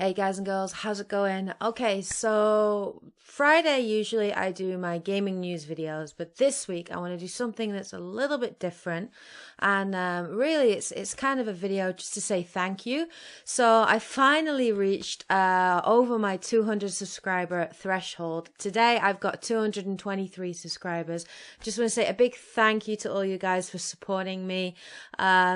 Hey guys and girls, how's it going? Okay, so Friday usually I do my gaming news videos, but this week I want to do something that's a little bit different, and really it's kind of a video just to say thank you. So I finally reached over my 200 subscriber threshold. Today I've got 223 subscribers. Just want to say a big thank you to all you guys for supporting me,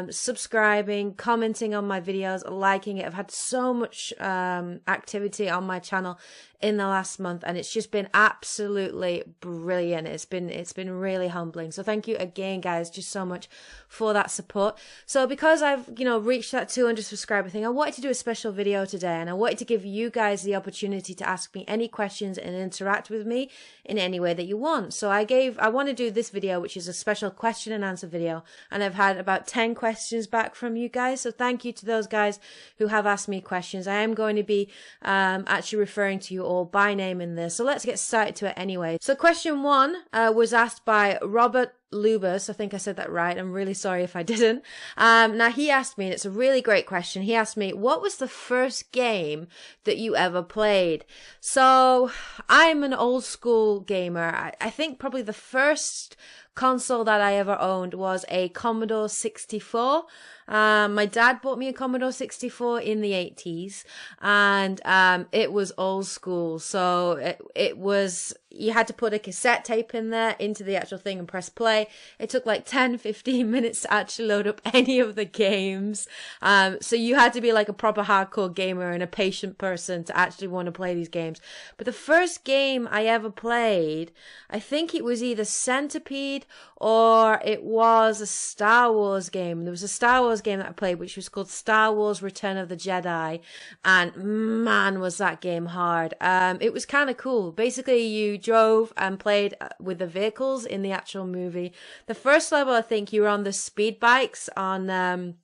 subscribing, commenting on my videos, liking it. I've had so much activity on my channel in the last month, and it's just been absolutely brilliant. It's been really humbling. So thank you again, guys, just so much for that support. So because I've reached that 200 subscriber thing, I wanted to do a special video today, and I wanted to give you guys the opportunity to ask me any questions and interact with me in any way that you want. So I want to do this video, which is a special question and answer video, and I've had about 10 questions back from you guys. So thank you to those guys who have asked me questions. I am going to be actually referring to you all by name in this. So let's get started to it anyway. So question 1 was asked by Robert Lubus. I think I said that right. I'm really sorry if I didn't. Now he asked me, and it's a really great question. He asked me, what was the first game that you ever played? So I'm an old school gamer. I think probably the first console that I ever owned was a Commodore 64. My dad bought me a Commodore 64 in the 80s, and it was old school. So it was, you had to put a cassette tape in there into the actual thing and press play. It took like 10-15 minutes to actually load up any of the games. So you had to be like a proper hardcore gamer and a patient person to actually want to play these games. But the first game I ever played, I think it was either Centipede or it was a Star Wars game. There was a Star Wars game that I played which was called Star Wars Return of the Jedi, and man was that game hard. It was kind of cool. Basically you drove and played with the vehicles in the actual movie. The first level, I think you were on the speed bikes on when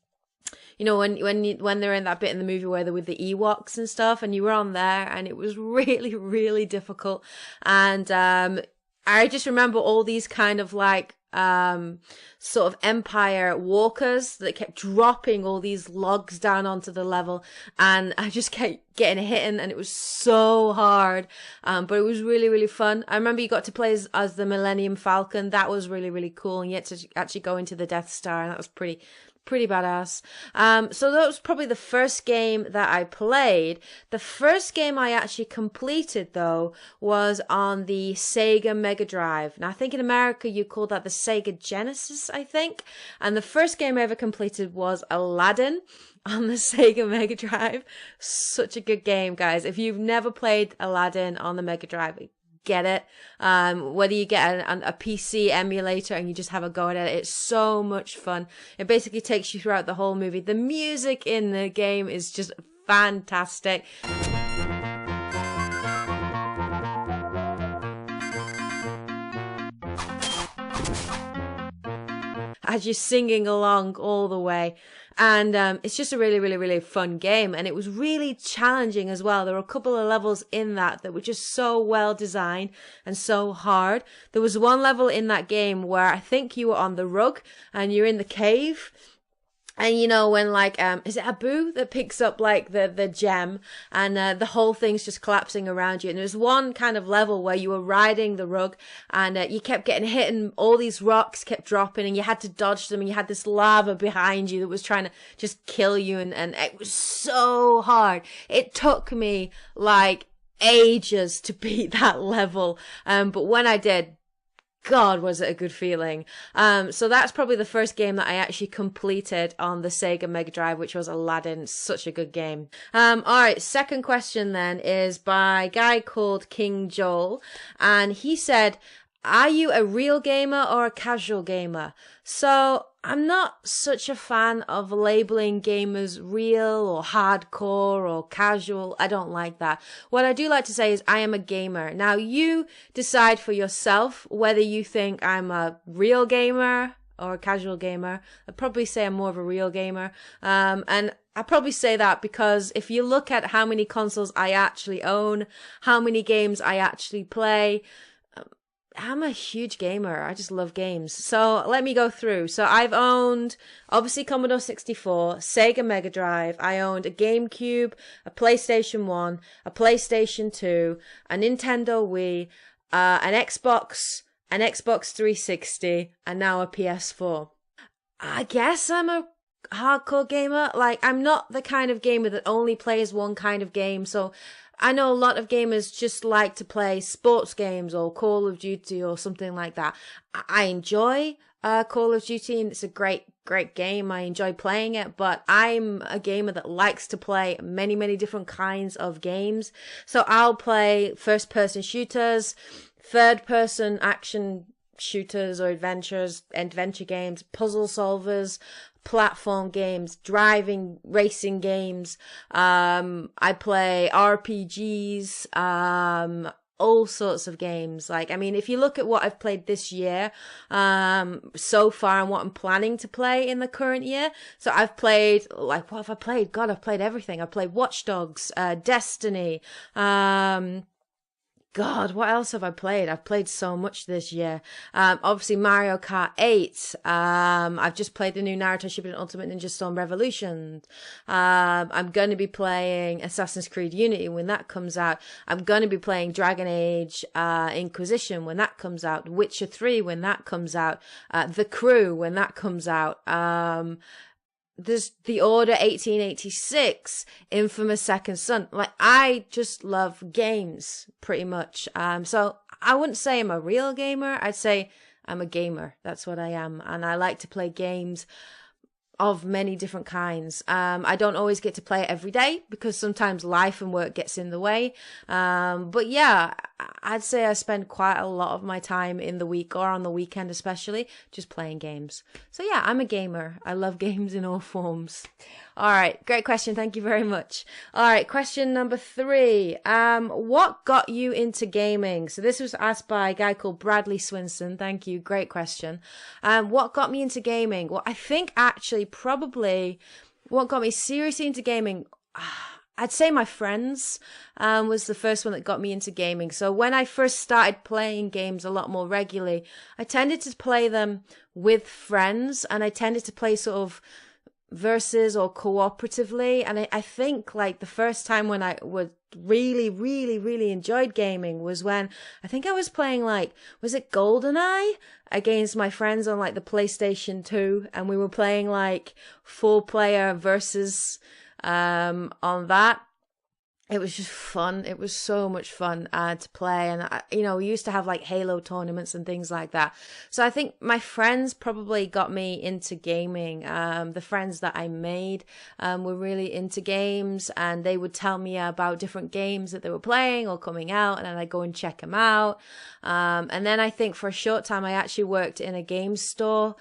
they're in that bit in the movie where they're with the Ewoks and stuff, and you were on there, and it was really, really difficult. And I just remember all these kind of like sort of Empire walkers that kept dropping all these logs down onto the level, and I just kept getting hit, and it was so hard, but it was really, really fun. I remember you got to play as the Millennium Falcon. That was really, really cool, and you had to actually go into the Death Star, and that was pretty badass. So that was probably the first game that I played. The first game I actually completed, though, was on the Sega Mega Drive. Now, I think in America you call that the Sega Genesis, I think. And the first game I ever completed was Aladdin on the Sega Mega Drive. Such a good game, guys. If you've never played Aladdin on the Mega Drive, get it. Whether you get a PC emulator and you just have a go at it, it's so much fun. It basically takes you throughout the whole movie. The music in the game is just fantastic. As you're singing along all the way. And it's just a really, really, really fun game. And it was really challenging as well. There were a couple of levels in that were just so well designed and so hard. There was one level in that game where I think you were on the rug and you're in the cave. And when like, is it Abu that picks up like the gem, and the whole thing's just collapsing around you. And there's one kind of level where you were riding the rug, and you kept getting hit, and all these rocks kept dropping, and you had to dodge them, and you had this lava behind you that was trying to just kill you, and it was so hard. It took me like ages to beat that level. But when I did, God, was it a good feeling. So that's probably the first game that I actually completed on the Sega Mega Drive, which was Aladdin. Such a good game. Alright, second question then is by a guy called King Joel, and he said, are you a real gamer or a casual gamer? So I'm not such a fan of labeling gamers real or hardcore or casual. I don't like that. What I do like to say is I am a gamer. Now you decide for yourself whether you think I'm a real gamer or a casual gamer. I'd probably say I'm more of a real gamer. And I probably say that because if you look at how many consoles I actually own, how many games I actually play, I'm a huge gamer. I just love games. So let me go through. So I've owned, obviously, Commodore 64, Sega Mega Drive. I owned a GameCube, a PlayStation 1, a PlayStation 2, a Nintendo Wii, an Xbox 360, and now a PS4. I guess I'm a hardcore gamer. Like, I'm not the kind of gamer that only plays one kind of game. So I know a lot of gamers just like to play sports games or Call of Duty or something like that. I enjoy Call of Duty, and it's a great game. I enjoy playing it, but I'm a gamer that likes to play many different kinds of games. So I'll play first-person shooters, third-person action shooters or adventure games, puzzle solvers, platform games, driving, racing games. I play RPGs, all sorts of games. Like, I mean, if you look at what I've played this year, so far, and what I'm planning to play in the current year. So I've played, like, what have I played? God, I've played everything. I've played Watch Dogs, Destiny, God, what else have I played? I've played so much this year. Obviously Mario Kart 8. I've just played the new Naruto Shippuden Ultimate Ninja Storm Revolution. I'm going to be playing Assassin's Creed Unity when that comes out. I'm going to be playing Dragon Age Inquisition when that comes out. Witcher 3 when that comes out. The Crew when that comes out. There's The Order 1886, Infamous Second Son. Like, I just love games, pretty much. So I wouldn't say I'm a real gamer. I'd say I'm a gamer. That's what I am. And I like to play games of many different kinds. I don't always get to play it every day because sometimes life and work gets in the way. But yeah, I'd say I spend quite a lot of my time in the week or on the weekend especially just playing games. So yeah, I'm a gamer. I love games in all forms. All right, great question. Thank you very much. All right, question number 3. What got you into gaming? So this was asked by a guy called Bradley Swinson. Thank you. Great question. What got me into gaming? Well, I think actually probably what got me seriously into gaming, I'd say my friends was the first one that got me into gaming. So when I first started playing games a lot more regularly, I tended to play them with friends, and I tended to play sort of versus or cooperatively. And I think like the first time when I would really enjoyed gaming was when I think I was playing, like, was it GoldenEye against my friends on like the PlayStation 2, and we were playing like 4-player versus on that. It was just fun. It was so much fun to play. And, we used to have like Halo tournaments and things like that. So I think my friends probably got me into gaming. The friends that I made were really into games, and they would tell me about different games that they were playing or coming out, and then I'd go and check them out. And then I think for a short time I actually worked in a game store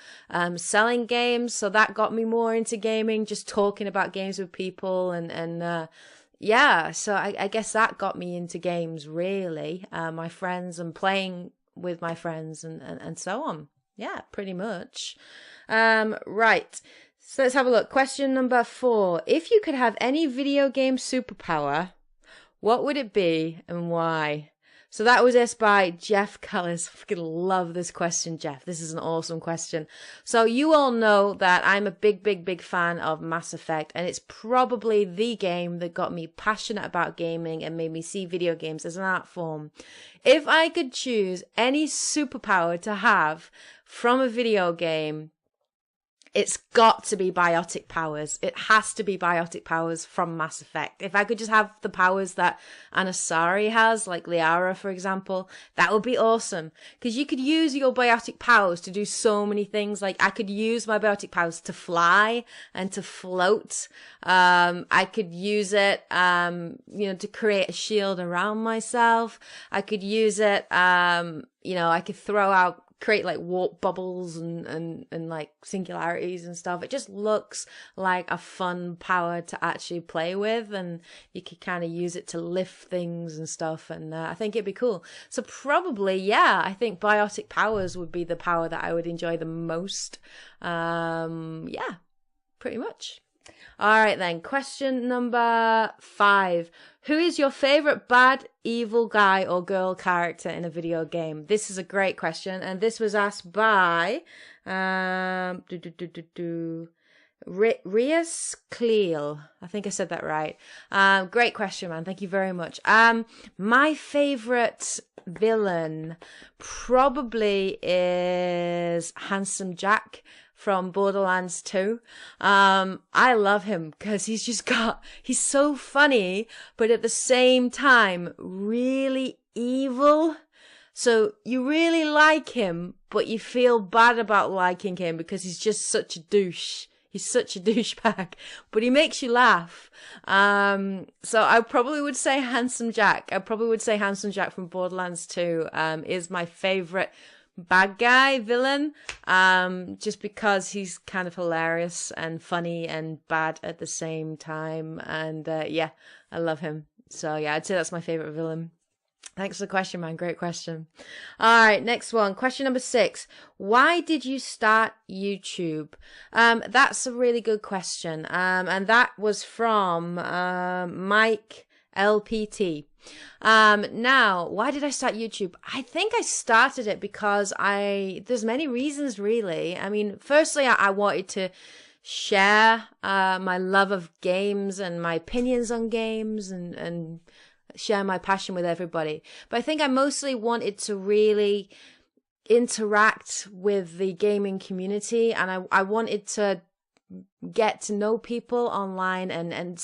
selling games. So that got me more into gaming, just talking about games with people and yeah, so I guess that got me into games, really. My friends and playing with my friends and so on. Yeah, pretty much. Right. So let's have a look. Question number 4. If you could have any video game superpower, what would it be and why? So that was asked by Jeff Cullis. I fucking love this question, Jeff. This is an awesome question. So you all know that I'm a big fan of Mass Effect, and it's probably the game that got me passionate about gaming and made me see video games as an art form. If I could choose any superpower to have from a video game, it's got to be biotic powers. It has to be biotic powers from Mass Effect. If I could just have the powers that Anasari has, like Liara, for example, that would be awesome. Because you could use your biotic powers to do so many things. Like, I could use my biotic powers to fly and to float. I could use it, to create a shield around myself. I could use it, I could create like warp bubbles and like singularities and stuff. It just looks like a fun power to actually play with, and you could kind of use it to lift things and stuff, and I think it'd be cool. So probably, yeah, I think biotic powers would be the power that I would enjoy the most. Yeah, pretty much. All right then. Question number 5. Who is your favorite bad, evil guy or girl character in a video game? This is a great question, and this was asked by Rias Cleel. I think I said that right. Great question, man. Thank you very much. My favorite villain probably is Handsome Jack from Borderlands 2. I love him because he's so funny, but at the same time, really evil. So you really like him, but you feel bad about liking him because he's just such a douche. He's such a douchebag, but he makes you laugh. So I probably would say Handsome Jack. I probably would say Handsome Jack from Borderlands 2 is my favorite bad guy villain, just because he's kind of hilarious and funny and bad at the same time. And yeah, I love him. So yeah, I'd say that's my favorite villain. Thanks for the question, man. Great question. All right, next one. Question number 6. Why did you start YouTube? That's a really good question. And that was from Mike LPT. Now, why did I start YouTube? I think I started it because there's many reasons really. I mean, firstly, I wanted to share my love of games and my opinions on games and share my passion with everybody. But I think I mostly wanted to really interact with the gaming community, and I wanted to get to know people online and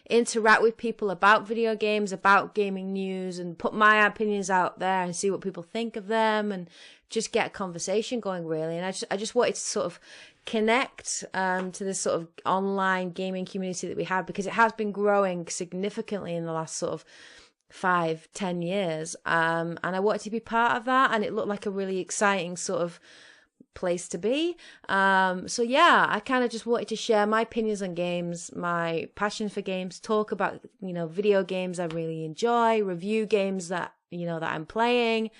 interact with people about video games, about gaming news, and put my opinions out there and see what people think of them and just get a conversation going really. And I just wanted to sort of connect to this sort of online gaming community that we have, because it has been growing significantly in the last sort of 5-10 years, and I wanted to be part of that, and it looked like a really exciting sort of place to be. So yeah, I kind of just wanted to share my opinions on games, my passion for games, talk about, video games I really enjoy, review games that that I'm playing,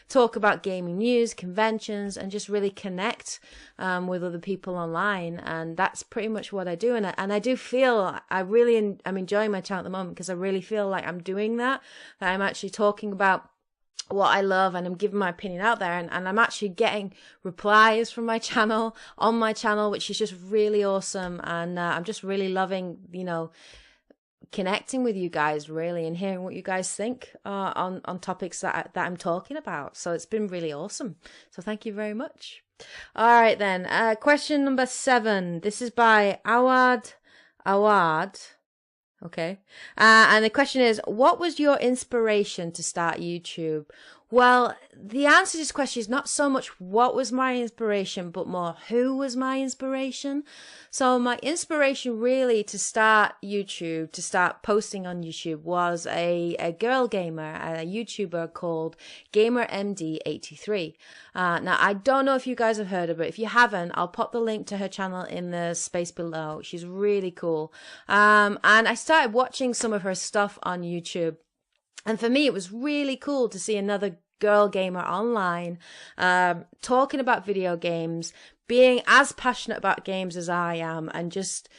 talk about gaming news, conventions, and just really connect with other people online. And that's pretty much what I do. And I do feel I'm enjoying my channel at the moment, because I really feel like I'm doing that I'm actually talking about what I love, and I'm giving my opinion out there, and I'm actually getting replies from my channel, on my channel, which is just really awesome. And I'm just really loving, connecting with you guys really, and hearing what you guys think on topics that I'm talking about. So it's been really awesome. So thank you very much. All right then, question number 7. This is by Awad. Okay. And the question is, what was your inspiration to start YouTube? Well, the answer to this question is not so much what was my inspiration, but more who was my inspiration. So my inspiration really to start YouTube, to start posting on YouTube, was a girl gamer, a YouTuber called GamerMD83. Now, I don't know if you guys have heard of her. If you haven't, I'll pop the link to her channel in the space below. She's really cool. And I started watching some of her stuff on YouTube. And for me, it was really cool to see another girl gamer online, talking about video games, being as passionate about games as I am, and just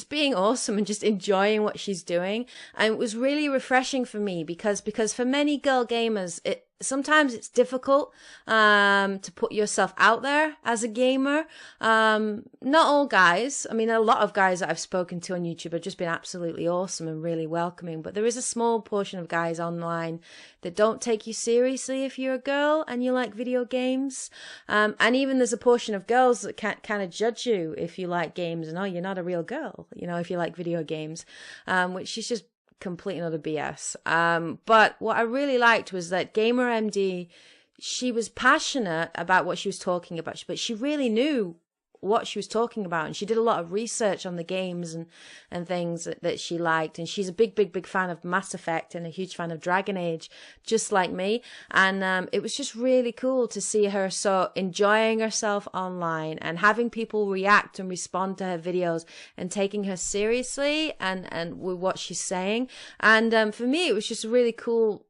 being awesome and just enjoying what she's doing. And it was really refreshing for me, because for many girl gamers, sometimes it's difficult to put yourself out there as a gamer. Not all guys. I mean, a lot of guys that I've spoken to on YouTube have just been absolutely awesome and really welcoming. But there is a small portion of guys online that don't take you seriously if you're a girl and you like video games. And even there's a portion of girls that kind of judge you if you like games, and oh, you're not a real girl, if you like video games, which is just complete and utter BS. But what I really liked was that GamerMD, she was passionate about what she was talking about, but she really knew what she was talking about, and she did a lot of research on the games and things that she liked. And she's a big fan of Mass Effect and a huge fan of Dragon Age, just like me. And it was just really cool to see her so enjoying herself online and having people react and respond to her videos and taking her seriously and with what she's saying. And for me, it was just a really cool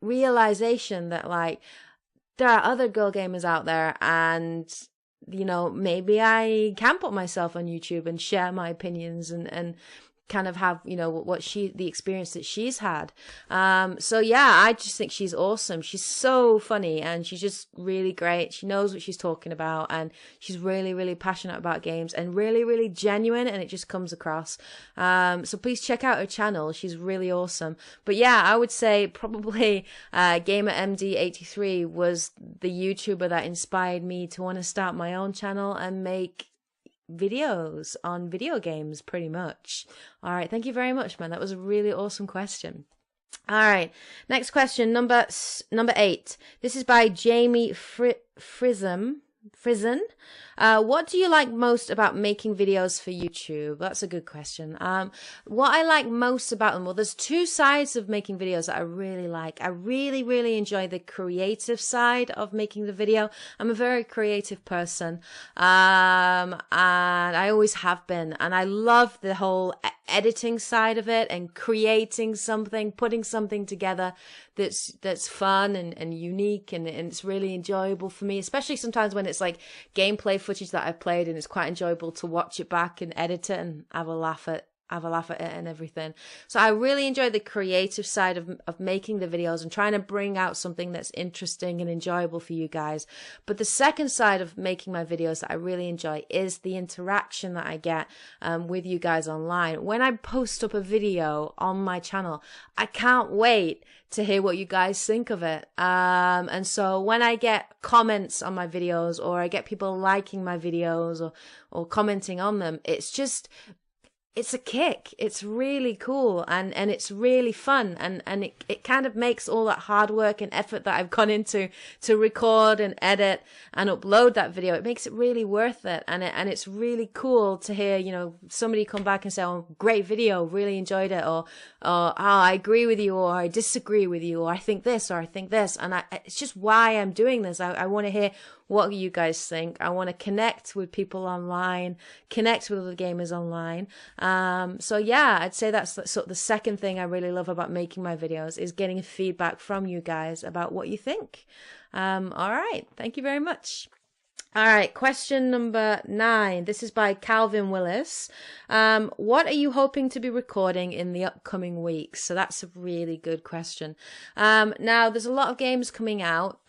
realization that, like, there are other girl gamers out there, and you know, maybe I can put myself on YouTube and share my opinions and kind of have, you know, the experience that she's had. So yeah, I just think she's awesome. She's so funny and she's just really great. She knows what she's talking about and she's really, really passionate about games and really, really genuine, and it just comes across. So please check out her channel. She's really awesome. But yeah, I would say probably GamerMD83 was the YouTuber that inspired me to want to start my own channel and make videos on video games, pretty much. All right, thank you very much, man. That was a really awesome question. All right, next question, number 8. This is by Jamie Frizen. What do you like most about making videos for YouTube? That's a good question. What I like most about them, well, there's two sides of making videos that I really like. I really, really enjoy the creative side of making the video. I'm a very creative person, and I always have been. And I love the whole editing side of it and creating something, putting something together that's fun and unique, and it's really enjoyable for me, especially sometimes when it's like gameplay footage that I've played and it's quite enjoyable to watch it back and edit it and have a laugh at it and everything. So I really enjoy the creative side of making the videos and trying to bring out something that's interesting and enjoyable for you guys. But the second side of making my videos that I really enjoy is the interaction that I get with you guys online. When I post up a video on my channel, I can't wait to hear what you guys think of it. And so when I get comments on my videos, or I get people liking my videos or commenting on them, it's a kick. It's really cool and it's really fun, and it kind of makes all that hard work and effort that I've gone into to record and edit and upload that video, it makes it really worth it. And it's really cool to hear, you know, somebody come back and say, "Oh, great video, really enjoyed it," or "Oh, I agree with you," or "I disagree with you," or "I think this," or "I think this." And it's just why I'm doing this. I want to hear what you guys think. I want to connect with people online, connect with other gamers online. So yeah, I'd say that's sort of the second thing I really love about making my videos, is getting feedback from you guys about what you think. All right, thank you very much. All right, question number 9. This is by Calvin Willis. What are you hoping to be recording in the upcoming weeks? So that's a really good question. Now, there's a lot of games coming out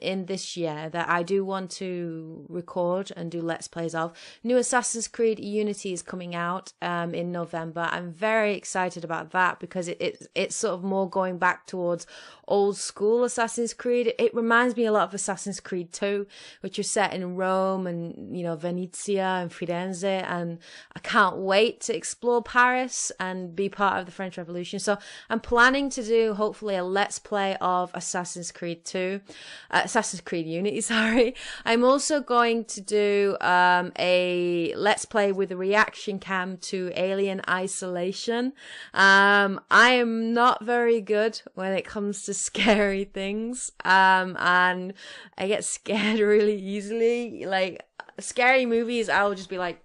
in this year that I do want to record and do Let's Plays of. New Assassin's Creed Unity is coming out in November. I'm very excited about that because it's sort of more going back towards old school Assassin's Creed. It reminds me a lot of Assassin's Creed 2, which was set in Rome and, you know, Venezia and Firenze, and I can't wait to explore Paris and be part of the French Revolution. So I'm planning to do hopefully a Let's Play of Assassin's Creed Unity, sorry. I'm also going to do a Let's Play with a reaction cam to Alien Isolation. I am not very good when it comes to scary things, and I get scared really easily. Like scary movies, I'll just be like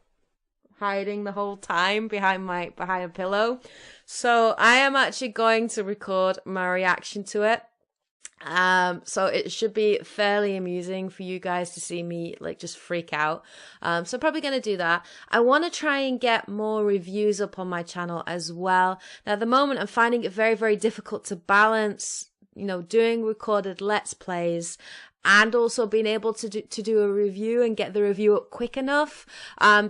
hiding the whole time behind a pillow. So I am actually going to record my reaction to it. So it should be fairly amusing for you guys to see me like just freak out. So probably going to do that. I want to try and get more reviews up on my channel as well. Now at the moment I'm finding it very, very difficult to balance, you know, doing recorded Let's Plays and also being able to do a review and get the review up quick enough,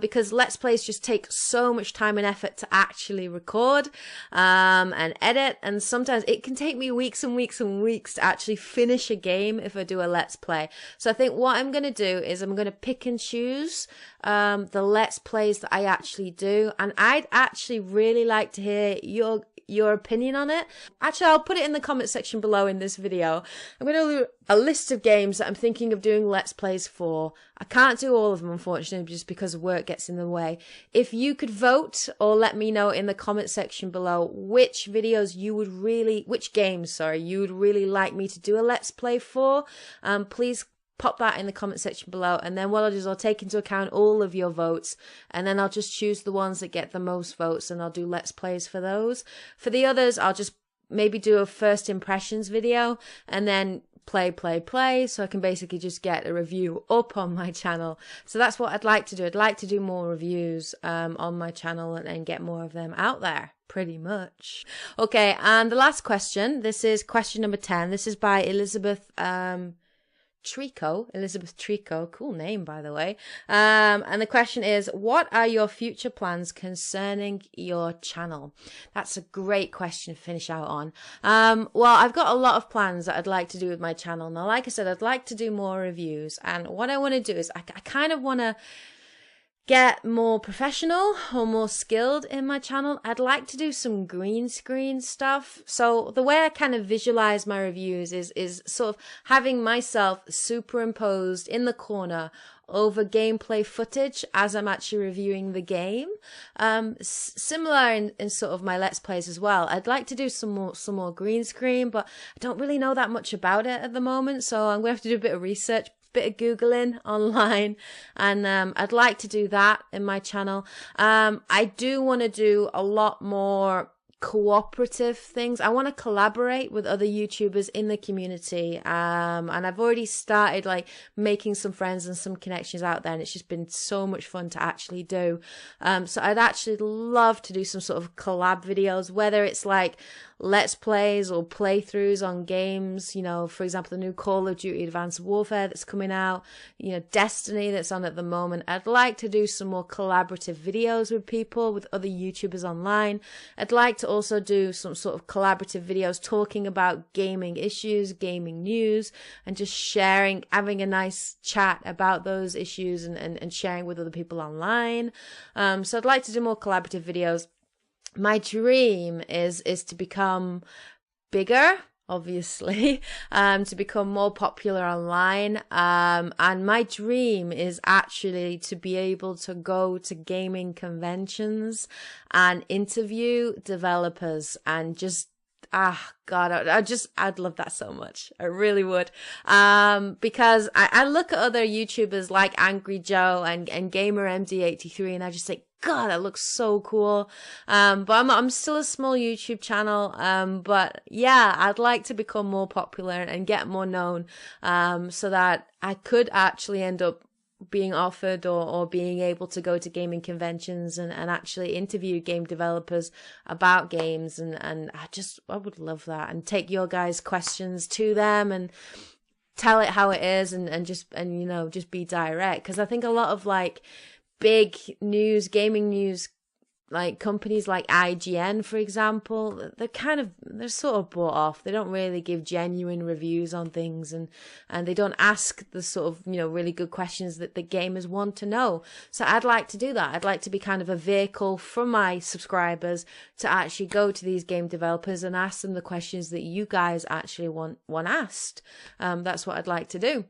because Let's Plays just take so much time and effort to actually record and edit, and sometimes it can take me weeks and weeks and weeks to actually finish a game if I do a Let's Play. So I think what I'm going to do is I'm going to pick and choose the Let's Plays that I actually do, and I'd actually really like to hear your opinion on it. Actually, I'll put it in the comment section below in this video. I'm going to do a list of games that I'm thinking of doing Let's Plays for. I can't do all of them, unfortunately, just because work gets in the way. If you could vote or let me know in the comment section below which games you would really like me to do a Let's Play for, please pop that in the comment section below, and then what I'll do is I'll take into account all of your votes, and then I'll just choose the ones that get the most votes, and I'll do Let's Plays for those. For the others, I'll just maybe do a first impressions video, and then play, so I can basically just get a review up on my channel. So that's what I'd like to do. I'd like to do more reviews on my channel and get more of them out there, pretty much. Okay, and the last question, this is question number 10. This is by Elizabeth Trico, cool name by the way. And the question is, what are your future plans concerning your channel? That's a great question to finish out on. Well, I've got a lot of plans that I'd like to do with my channel. Now, like I said, I'd like to do more reviews, and what I want to do is I kind of want to get more professional or more skilled in my channel. I'd like to do some green screen stuff. So the way I kind of visualize my reviews is sort of having myself superimposed in the corner over gameplay footage as I'm actually reviewing the game. Similar in sort of my Let's Plays as well. I'd like to do some more green screen, but I don't really know that much about it at the moment. So I'm going to have to do a bit of research, bit of Googling online, and I'd like to do that in my channel. I do want to do a lot more cooperative things. I want to collaborate with other YouTubers in the community, and I've already started like making some friends and some connections out there, and it's just been so much fun to actually do. So I'd actually love to do some sort of collab videos, whether it's like Let's Plays or playthroughs on games, you know, for example, the new Call of Duty Advanced Warfare that's coming out, you know, Destiny that's on at the moment. I'd like to do some more collaborative videos with people, with other YouTubers online. I'd like to also do some sort of collaborative videos talking about gaming issues, gaming news, and just sharing, having a nice chat about those issues and sharing with other people online. So I'd like to do more collaborative videos. My dream is to become bigger, obviously, to become more popular online. And my dream is actually to be able to go to gaming conventions and interview developers and just, God, I'd love that so much. I really would. Because I look at other YouTubers like Angry Joe and Gamer MD83, and I just think, God, that looks so cool. But I'm still a small YouTube channel. But yeah, I'd like to become more popular and get more known, so that I could actually end up being offered or being able to go to gaming conventions and actually interview game developers about games. And I would love that, and take your guys' questions to them and tell it how it is, and you know, just be direct. Cause I think a lot of like big news, gaming news, like companies like IGN, for example, they're sort of bought off. They don't really give genuine reviews on things, and they don't ask the sort of, you know, really good questions that the gamers want to know. So I'd like to do that. I'd like to be kind of a vehicle for my subscribers to actually go to these game developers and ask them the questions that you guys actually want asked. That's what I'd like to do.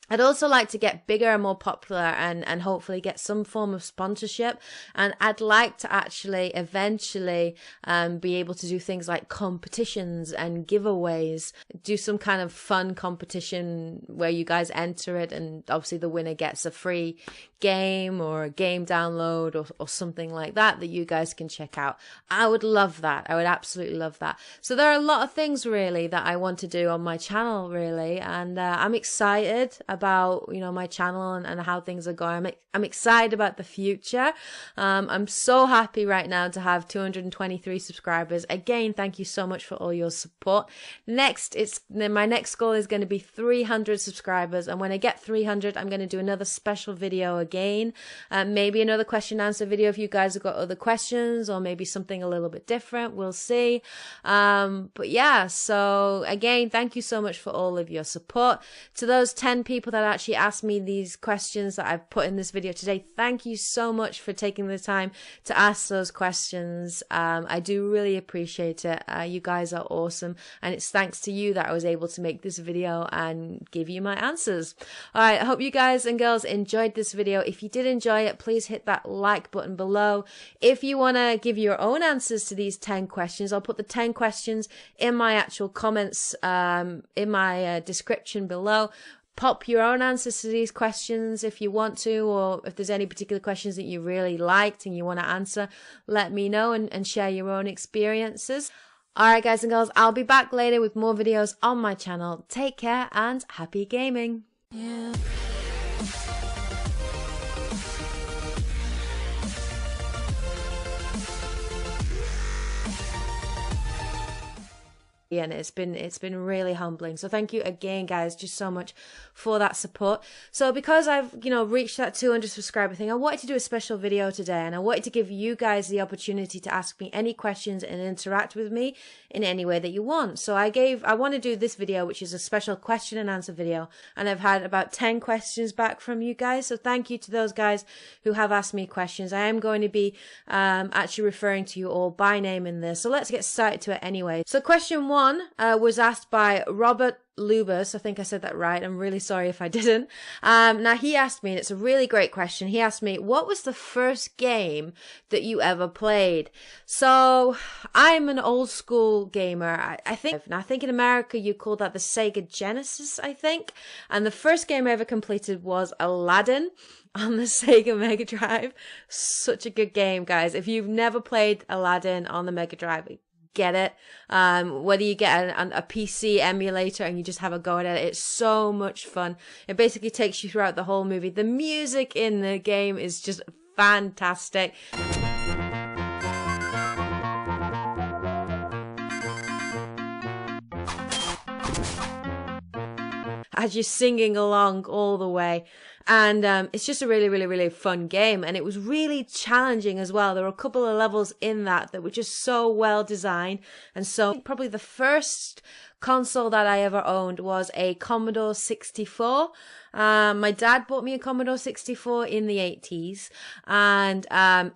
I'd also like to get bigger and more popular and hopefully get some form of sponsorship. And I'd like to actually eventually be able to do things like competitions and giveaways, do some kind of fun competition where you guys enter it, and obviously the winner gets a free game or a game download or something like that you guys can check out. I would love that. I would absolutely love that. So there are a lot of things really that I want to do on my channel, really, and I'm excited about, you know, my channel and how things are going. I'm excited about the future. I'm so happy right now to have 223 subscribers. Again, thank you so much for all your support. My next goal is going to be 300 subscribers, and when I get 300, I'm going to do another special video again, maybe another question and answer video if you guys have got other questions, or maybe something a little bit different. We'll see. But yeah, so again, thank you so much for all of your support. To those 10 people that actually asked me these questions that I've put in this video today, thank you so much for taking the time to ask those questions. I do really appreciate it. You guys are awesome, and it's thanks to you that I was able to make this video and give you my answers. All right, I hope you guys and girls enjoyed this video. If you did enjoy it, please hit that like button below. If you want to give your own answers to these 10 questions, I'll put the 10 questions in my actual comments, in my description below. Pop your own answers to these questions if you want to, or if there's any particular questions that you really liked and you want to answer, let me know and share your own experiences. Alright guys and girls, I'll be back later with more videos on my channel. Take care and happy gaming. Yeah. And it's been really humbling. So thank you again, guys, just so much for that support. So because I've reached that 200 subscriber thing, I wanted to do a special video today, and I wanted to give you guys the opportunity to ask me any questions and interact with me in any way that you want. So I want to do this video, which is a special question and answer video, and I've had about 10 questions back from you guys. So thank you to those guys who have asked me questions. I am going to be actually referring to you all by name in this. So let's get started to it anyway. So question 1 was asked by Robert Lubas. I think I said that right. I'm really sorry if I didn't. Now he asked me, and it's a really great question. He asked me, what was the first game that you ever played? So I'm an old school gamer. I think in America you call that the Sega Genesis, I think. And the first game I ever completed was Aladdin on the Sega Mega Drive. Such a good game, guys. If you've never played Aladdin on the Mega Drive, get it. Whether you get a PC emulator and you just have a go at it, it's so much fun. It basically takes you throughout the whole movie. The music in the game is just fantastic. As you're singing along all the way. And it's just a really, really, really fun game. And it was really challenging as well. There were a couple of levels in that were just so well designed. And so probably the first console that I ever owned was a Commodore 64. My dad bought me a Commodore 64 in the 80s, and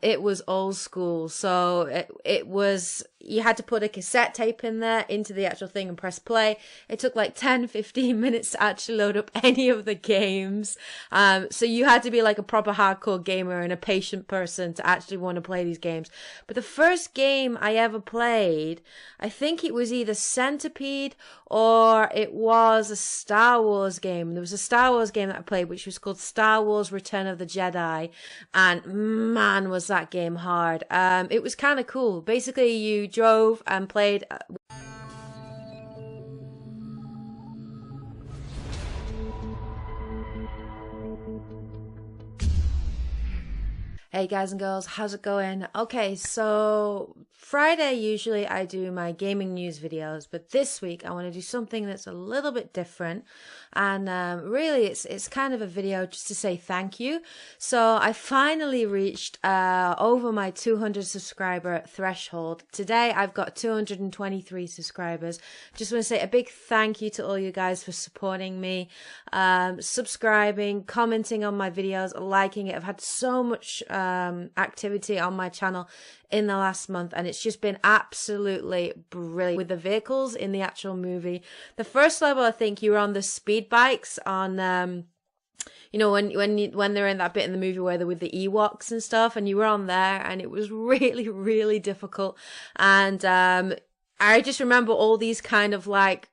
it was old school. So it was, you had to put a cassette tape in there into the actual thing and press play. It took like 10-15 minutes to actually load up any of the games. So you had to be like a proper hardcore gamer and a patient person to actually want to play these games. But the first game I ever played, I think it was either Centipede or it was a Star Wars game. There was a Star Wars game that I played which was called Star Wars Return of the Jedi, and man was that game hard. It was kind of cool. Basically you drove and played Hey guys and girls, how's it going? Okay, so Friday usually I do my gaming news videos, but this week I want to do something that's a little bit different, and really it's kind of a video just to say thank you. So I finally reached over my 200 subscriber threshold. Today I've got 223 subscribers. Just want to say a big thank you to all you guys for supporting me, subscribing, commenting on my videos, liking it. I've had so much activity on my channel in the last month, and it's just been absolutely brilliant with the vehicles in the actual movie. The first level, I think you were on the speed bikes on when they're in that bit in the movie where they're with the Ewoks and stuff, and you were on there, and it was really, really difficult. And I just remember all these kind of like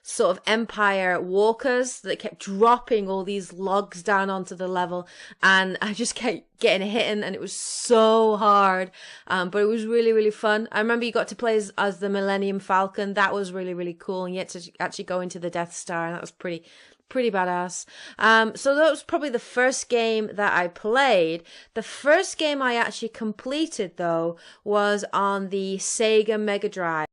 sort of Empire walkers that kept dropping all these logs down onto the level, and I just kept getting hit, and it was so hard, but it was really, really fun. I remember you got to play as the Millennium Falcon. That was really, really cool, and you had to actually go into the Death Star, and that was pretty badass. So that was probably the first game that I played. The first game I actually completed though was on the Sega Mega Drive.